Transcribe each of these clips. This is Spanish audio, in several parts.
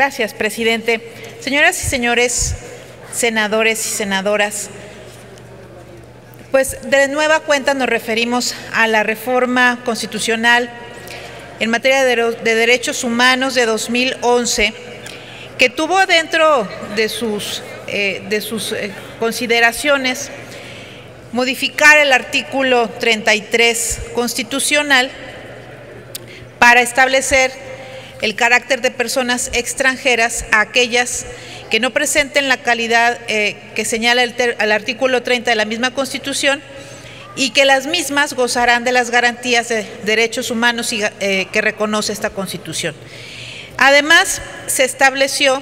Gracias, presidente. Señoras y señores senadores y senadoras, pues de nueva cuenta nos referimos a la reforma constitucional en materia de derechos humanos de 2011, que tuvo dentro de sus consideraciones modificar el artículo 33 constitucional para establecer el carácter de personas extranjeras a aquellas que no presenten la calidad que señala el artículo 30 de la misma Constitución y que las mismas gozarán de las garantías de derechos humanos que reconoce esta Constitución. Además, se estableció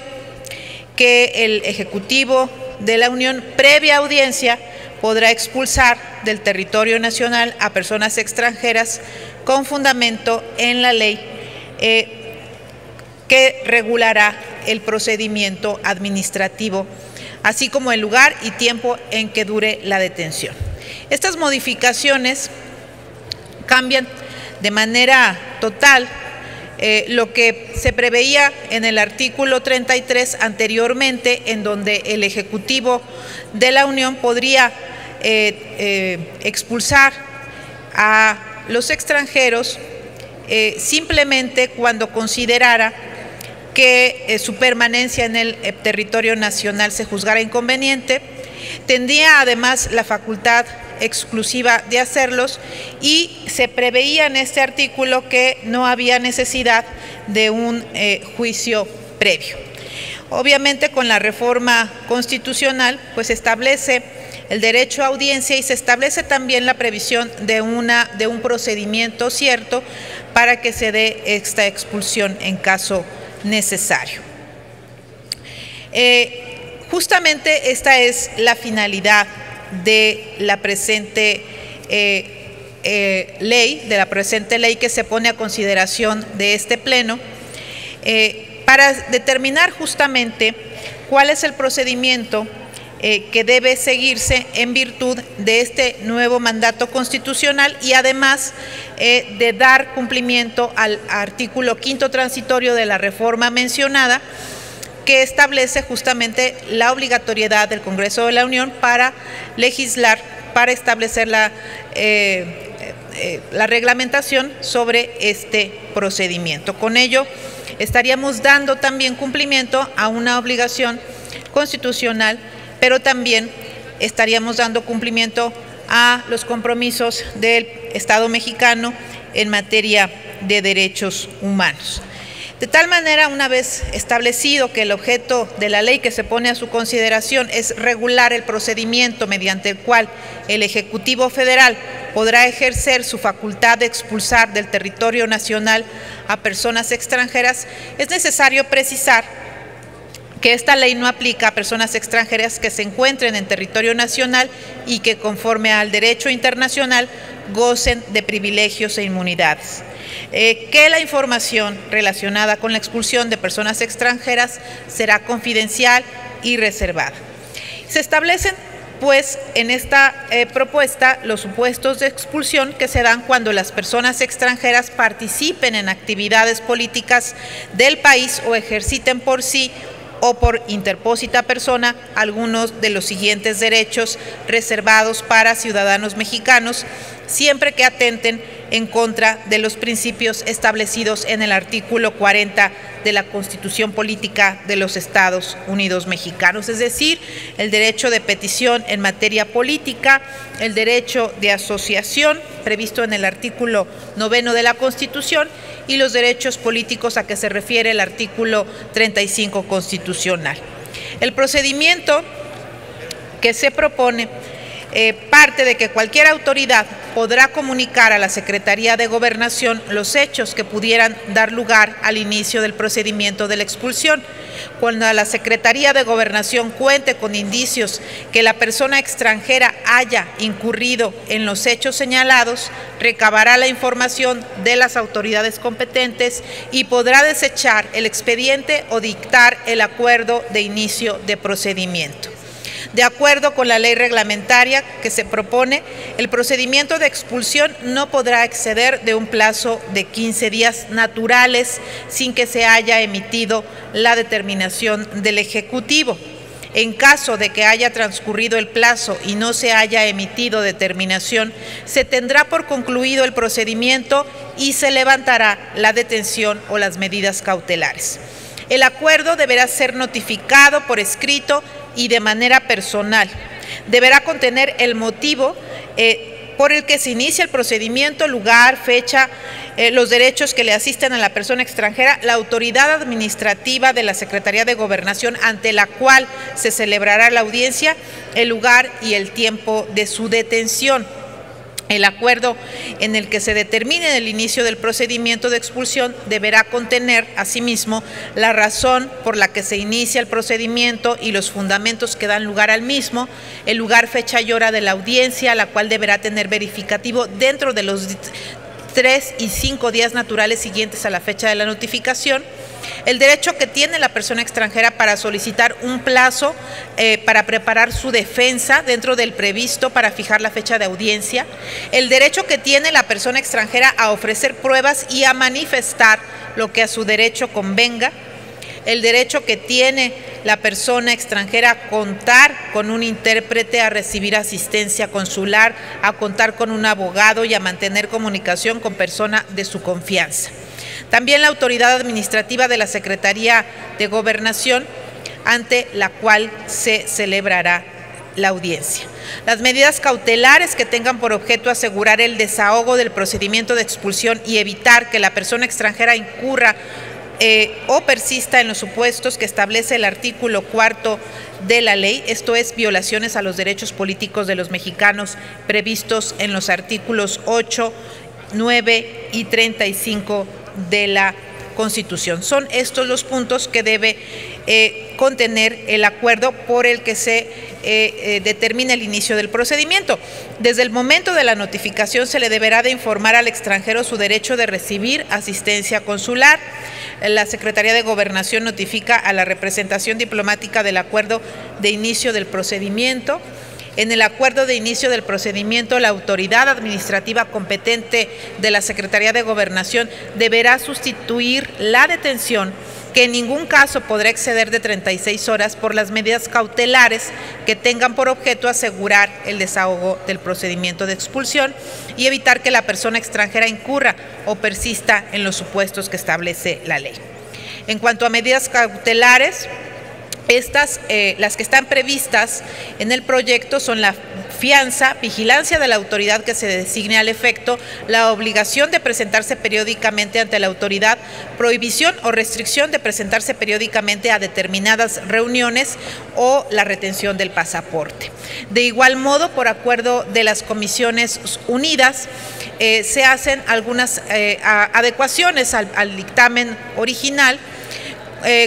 que el Ejecutivo de la Unión, previa audiencia, podrá expulsar del territorio nacional a personas extranjeras con fundamento en la ley que regulará el procedimiento administrativo, así como el lugar y tiempo en que dure la detención. Estas modificaciones cambian de manera total lo que se preveía en el artículo 33 anteriormente, en donde el Ejecutivo de la Unión podría expulsar a los extranjeros simplemente cuando considerara que su permanencia en el territorio nacional se juzgara inconveniente. Tendría además la facultad exclusiva de hacerlos y se preveía en este artículo que no había necesidad de un juicio previo. Obviamente, con la reforma constitucional pues establece el derecho a audiencia y se establece también la previsión de un procedimiento cierto para que se dé esta expulsión en caso necesario. Justamente esta es la finalidad de la presente ley que se pone a consideración de este Pleno, para determinar justamente cuál es el procedimiento que debe seguirse en virtud de este nuevo mandato constitucional y además de dar cumplimiento al artículo 5º transitorio de la reforma mencionada, que establece justamente la obligatoriedad del Congreso de la Unión para legislar, para establecer la reglamentación sobre este procedimiento. Con ello estaríamos dando también cumplimiento a una obligación constitucional, pero también estaríamos dando cumplimiento a los compromisos del Estado mexicano en materia de derechos humanos. De tal manera, una vez establecido que el objeto de la ley que se pone a su consideración es regular el procedimiento mediante el cual el Ejecutivo Federal podrá ejercer su facultad de expulsar del territorio nacional a personas extranjeras, es necesario precisar que esta ley no aplica a personas extranjeras que se encuentren en territorio nacional y que, conforme al derecho internacional, gocen de privilegios e inmunidades. Que la información relacionada con la expulsión de personas extranjeras será confidencial y reservada. Se establecen, pues, en esta propuesta los supuestos de expulsión que se dan cuando las personas extranjeras participen en actividades políticas del país o ejerciten por sí o por interpósita persona algunos de los siguientes derechos reservados para ciudadanos mexicanos, siempre que atenten en contra de los principios establecidos en el artículo 40 de la Constitución Política de los Estados Unidos Mexicanos, es decir, el derecho de petición en materia política, el derecho de asociación previsto en el artículo 9 de la Constitución y los derechos políticos a que se refiere el artículo 35 constitucional. El procedimiento que se propone parte de que cualquier autoridad podrá comunicar a la Secretaría de Gobernación los hechos que pudieran dar lugar al inicio del procedimiento de la expulsión. Cuando la Secretaría de Gobernación cuente con indicios que la persona extranjera haya incurrido en los hechos señalados, recabará la información de las autoridades competentes y podrá desechar el expediente o dictar el acuerdo de inicio de procedimiento. De acuerdo con la ley reglamentaria que se propone, el procedimiento de expulsión no podrá exceder de un plazo de 15 días naturales sin que se haya emitido la determinación del Ejecutivo. En caso de que haya transcurrido el plazo y no se haya emitido determinación, se tendrá por concluido el procedimiento y se levantará la detención o las medidas cautelares. El acuerdo deberá ser notificado por escrito y de manera personal. Deberá contener el motivo por el que se inicia el procedimiento, lugar, fecha, los derechos que le asisten a la persona extranjera, la autoridad administrativa de la Secretaría de Gobernación ante la cual se celebrará la audiencia, el lugar y el tiempo de su detención. El acuerdo en el que se determine el inicio del procedimiento de expulsión deberá contener, asimismo, la razón por la que se inicia el procedimiento y los fundamentos que dan lugar al mismo, el lugar, fecha y hora de la audiencia, la cual deberá tener verificativo dentro de los 3 y 5 días naturales siguientes a la fecha de la notificación, el derecho que tiene la persona extranjera para solicitar un plazo para preparar su defensa dentro del previsto para fijar la fecha de audiencia, el derecho que tiene la persona extranjera a ofrecer pruebas y a manifestar lo que a su derecho convenga, el derecho que tiene la persona extranjera a contar con un intérprete, a recibir asistencia consular, a contar con un abogado y a mantener comunicación con persona de su confianza. También la autoridad administrativa de la Secretaría de Gobernación, ante la cual se celebrará la audiencia. Las medidas cautelares que tengan por objeto asegurar el desahogo del procedimiento de expulsión y evitar que la persona extranjera incurra o persista en los supuestos que establece el artículo 4 de la ley, esto es, violaciones a los derechos políticos de los mexicanos previstos en los artículos 8, 9 y 35 de la Constitución. Son estos los puntos que debe contener el acuerdo por el que se determina el inicio del procedimiento. Desde el momento de la notificación se le deberá de informar al extranjero su derecho de recibir asistencia consular. La Secretaría de Gobernación notifica a la representación diplomática del acuerdo de inicio del procedimiento. En el acuerdo de inicio del procedimiento, la autoridad administrativa competente de la Secretaría de Gobernación deberá sustituir la detención, que en ningún caso podrá exceder de 36 horas, por las medidas cautelares que tengan por objeto asegurar el desahogo del procedimiento de expulsión y evitar que la persona extranjera incurra o persista en los supuestos que establece la ley. En cuanto a medidas cautelares, las que están previstas en el proyecto son la fianza, vigilancia de la autoridad que se designe al efecto, la obligación de presentarse periódicamente ante la autoridad, prohibición o restricción de presentarse periódicamente a determinadas reuniones o la retención del pasaporte. De igual modo, por acuerdo de las Comisiones Unidas, se hacen algunas adecuaciones al dictamen original,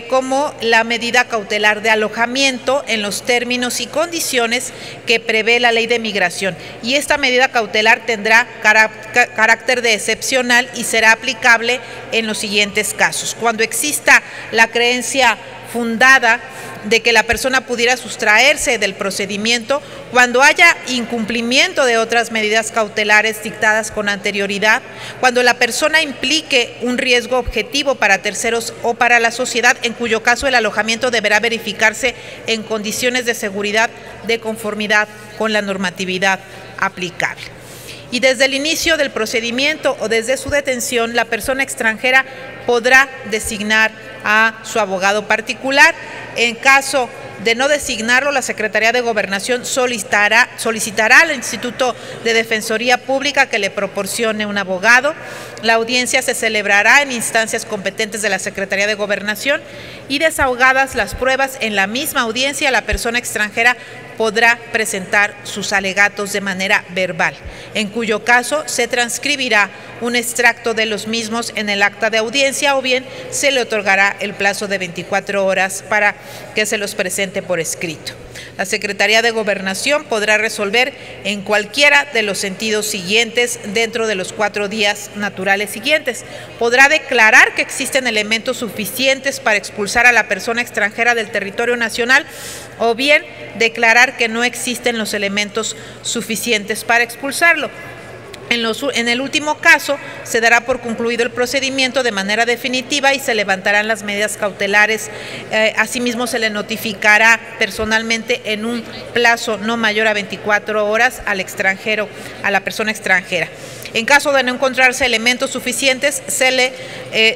como la medida cautelar de alojamiento en los términos y condiciones que prevé la Ley de Migración. Y esta medida cautelar tendrá carácter de excepcional y será aplicable en los siguientes casos: cuando exista la creencia fundada de que la persona pudiera sustraerse del procedimiento, cuando haya incumplimiento de otras medidas cautelares dictadas con anterioridad, cuando la persona implique un riesgo objetivo para terceros o para la sociedad, en cuyo caso el alojamiento deberá verificarse en condiciones de seguridad de conformidad con la normatividad aplicable. Y desde el inicio del procedimiento o desde su detención, la persona extranjera podrá designar a su abogado particular. En caso de no designarlo, la Secretaría de Gobernación solicitará al Instituto de Defensoría Pública que le proporcione un abogado. La audiencia se celebrará en instancias competentes de la Secretaría de Gobernación y, desahogadas las pruebas en la misma audiencia, la persona extranjera podrá presentar sus alegatos de manera verbal, en cuyo caso se transcribirá un extracto de los mismos en el acta de audiencia, o bien se le otorgará el plazo de 24 horas para que se los presente por escrito. La Secretaría de Gobernación podrá resolver en cualquiera de los sentidos siguientes dentro de los 4 días naturales siguientes. Podrá declarar que existen elementos suficientes para expulsar a la persona extranjera del territorio nacional o bien declarar que no existen los elementos suficientes para expulsarlo. En el último caso, se dará por concluido el procedimiento de manera definitiva y se levantarán las medidas cautelares. Asimismo, se le notificará personalmente en un plazo no mayor a 24 horas al extranjero, a la persona extranjera. En caso de no encontrarse elementos suficientes, se le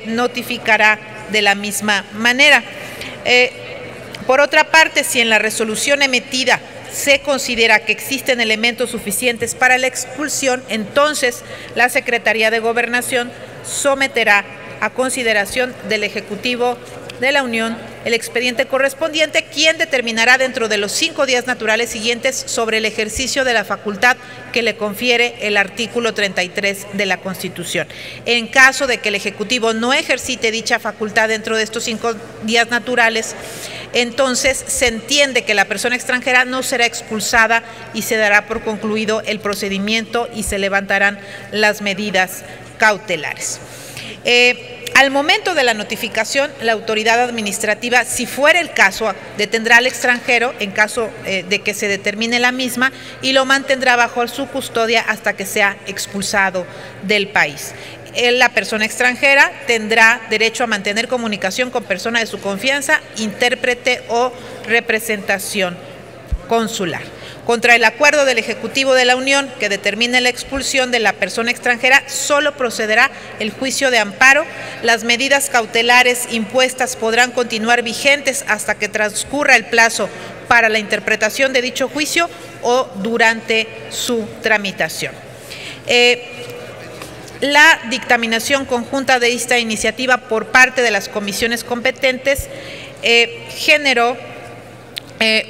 notificará de la misma manera. Por otra parte, si en la resolución emitida se considera que existen elementos suficientes para la expulsión, entonces la Secretaría de Gobernación someterá a consideración del Ejecutivo de la Unión el expediente correspondiente, quien determinará dentro de los 5 días naturales siguientes sobre el ejercicio de la facultad que le confiere el artículo 33 de la Constitución. En caso de que el Ejecutivo no ejercite dicha facultad dentro de estos 5 días naturales, entonces se entiende que la persona extranjera no será expulsada y se dará por concluido el procedimiento y se levantarán las medidas cautelares. Al momento de la notificación, la autoridad administrativa, si fuera el caso, detendrá al extranjero en caso de que se determine la misma y lo mantendrá bajo su custodia hasta que sea expulsado del país. La persona extranjera tendrá derecho a mantener comunicación con persona de su confianza, intérprete o representación consular. Contra el acuerdo del Ejecutivo de la Unión que determine la expulsión de la persona extranjera, solo procederá el juicio de amparo. Las medidas cautelares impuestas podrán continuar vigentes hasta que transcurra el plazo para la interpretación de dicho juicio o durante su tramitación. La dictaminación conjunta de esta iniciativa por parte de las comisiones competentes generó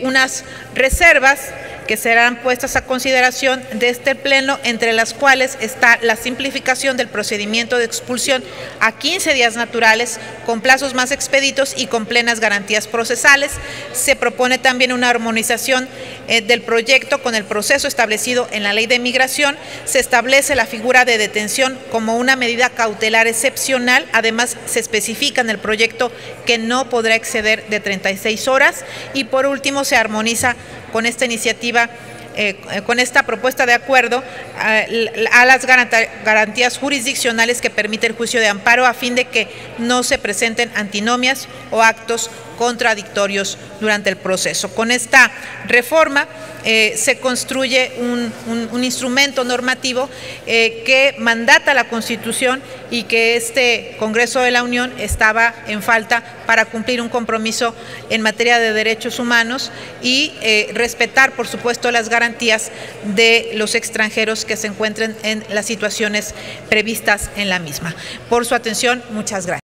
unas reservas que serán puestas a consideración de este Pleno, entre las cuales está la simplificación del procedimiento de expulsión a 15 días naturales, con plazos más expeditos y con plenas garantías procesales. Se propone también una armonización del proyecto con el proceso establecido en la Ley de Migración. Se establece la figura de detención como una medida cautelar excepcional. Además, se especifica en el proyecto que no podrá exceder de 36 horas. Y por último, se armoniza con esta iniciativa, con esta propuesta de acuerdo, a las garantías jurisdiccionales que permite el juicio de amparo a fin de que no se presenten antinomias o actos contradictorios durante el proceso. Con esta reforma se construye un instrumento normativo que mandata la Constitución y que este Congreso de la Unión estaba en falta para cumplir un compromiso en materia de derechos humanos y respetar, por supuesto, las garantías de los extranjeros que se encuentren en las situaciones previstas en la misma. Por su atención, muchas gracias.